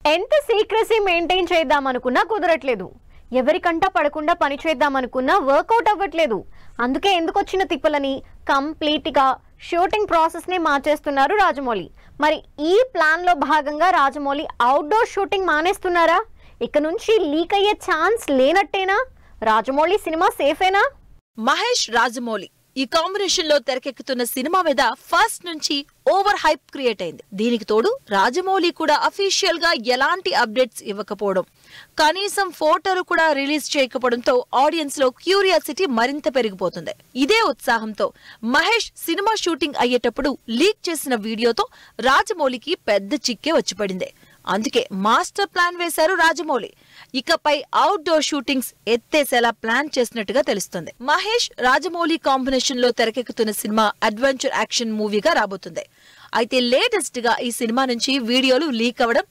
ఎంత secrecy maintain చేద్దామనుకున్నా కుదరట్లేదు. ఎవరికంటా పడకుండా పని చేద్దామనుకున్నా వర్కౌట్ అవ్వట్లేదు. అందుకే ఎందుకొచ్చిన తిప్పలని కంప్లీట్గా షూటింగ్ ప్రాసెస్ని మార్చేస్తున్నారు రాజమౌళి. మరి ఈ ప్లాన్లో భాగంగా రాజమౌళి అవుట్డోర్ షూటింగ్ మానేస్తున్నారా? ఇక నుంచి లీక్ అయ్యే ఛాన్స్ లేనట్టేనా? రాజమౌళి సినిమా సేఫేనా? మహేష్ రాజమౌళి ఈ కాంబినేషన్ లో తెరకెక్కుతున్న సినిమా మీద ఫస్ట్ నుంచి ఓవర్ హైప్ క్రియేట్ అయింది. దీనికి తోడు రాజమౌళి కూడా అఫీషియల్ గా ఎలాంటి అప్డేట్స్ ఇవ్వకపోవడం, కనీసం ఫోటోలు కూడా రిలీజ్ చేయకపోవడంతో ఆడియన్స్ లో క్యూరియాసిటీ మరింత పెరిగిపోతుంది. ఇదే ఉత్సాహంతో మహేష్ సినిమా షూటింగ్ అయ్యేటప్పుడు లీక్ చేసిన వీడియోతో రాజమౌళికి పెద్ద చిక్కే వచ్చి పడింది. అందుకే మాస్టర్ ప్లాన్ వేశారు రాజమౌళి. ఇకపై అవుట్డోర్ షూటింగ్స్ ఎత్తేసేలా ప్లాన్ చేసినట్టుగా తెలుస్తుంది. మహేష్ రాజమౌళి కాంబినేషన్ లో తెరకెక్కుతున్న సినిమా అడ్వెంచర్ యాక్షన్ మూవీగా రాబోతుంది. అయితే లేటెస్ట్ గా ఈ సినిమా నుంచి వీడియోలు లీక్ అవ్వడం,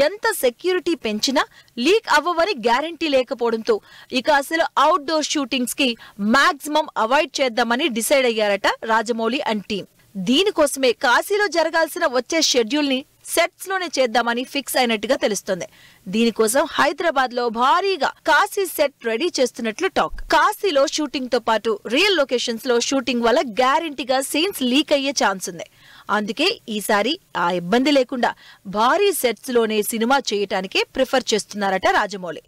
ఎంత సెక్యూరిటీ పెంచినా లీక్ అవ్వవని గ్యారంటీ లేకపోవడంతో ఇక అసలు అవుట్డోర్ షూటింగ్స్ కి మాక్సిమం అవాయిడ్ చేద్దామని డిసైడ్ అయ్యారట రాజమౌళి అండ్ టీం. దీనికోసమే కాశీలో జరగాల్సిన వచ్చే షెడ్యూల్ ని సెట్స్ లోనే చేద్దామని ఫిక్స్ అయినట్టుగా తెలుస్తుంది. దీనికోసం హైదరాబాద్ లో భారీగా కాశీ సెట్ రెడీ చేస్తున్నట్లు టాక్. కాశీలో షూటింగ్ తో పాటు రియల్ లొకేషన్స్ లో షూటింగ్ వల్ల గ్యారంటీగా సీన్స్ లీక్ అయ్యే ఛాన్స్ ఉంది. అందుకే ఈసారి ఆ ఇబ్బంది లేకుండా భారీ సెట్స్ లోనే సినిమా చేయటానికే ప్రిఫర్ చేస్తున్నారట రాజమౌళి.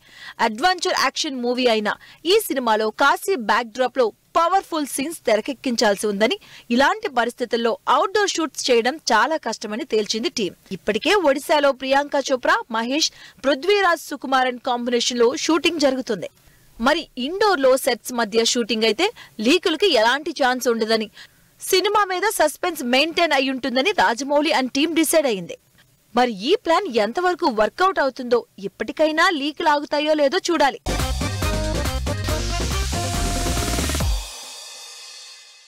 అడ్వెంచర్ యాక్షన్ మూవీ అయిన ఈ సినిమాలో కాశీ బ్యాక్ డ్రాప్ లో పవర్ఫుల్ సీన్స్ తెరకెక్కించాల్సి ఉందని, ఇలాంటి పరిస్థితుల్లో అవుట్డోర్ షూట్స్ చేయడం చాలా కష్టమని తేల్చింది టీం. ఇప్పటికే ఒడిశాలో ప్రియాంక చోప్రా, మహేష్, పృథ్వీరాజ్ సుకుమారన్ కాంబినేషన్ లో షూటింగ్ జరుగుతుంది. మరి ఇండోర్ లో సెట్స్ మధ్య షూటింగ్ అయితే లీకులకి ఎలాంటి ఛాన్స్ ఉండదని, సినిమా మీద సస్పెన్స్ మెయింటైన్ అయి ఉంటుందని రాజమౌళి అండ్ టీం డిసైడ్ అయింది. మరి ఈ ప్లాన్ ఎంతవరకు వర్కౌట్ అవుతుందో, ఇప్పటికైనా లీకులు ఆగుతాయో లేదో చూడాలి.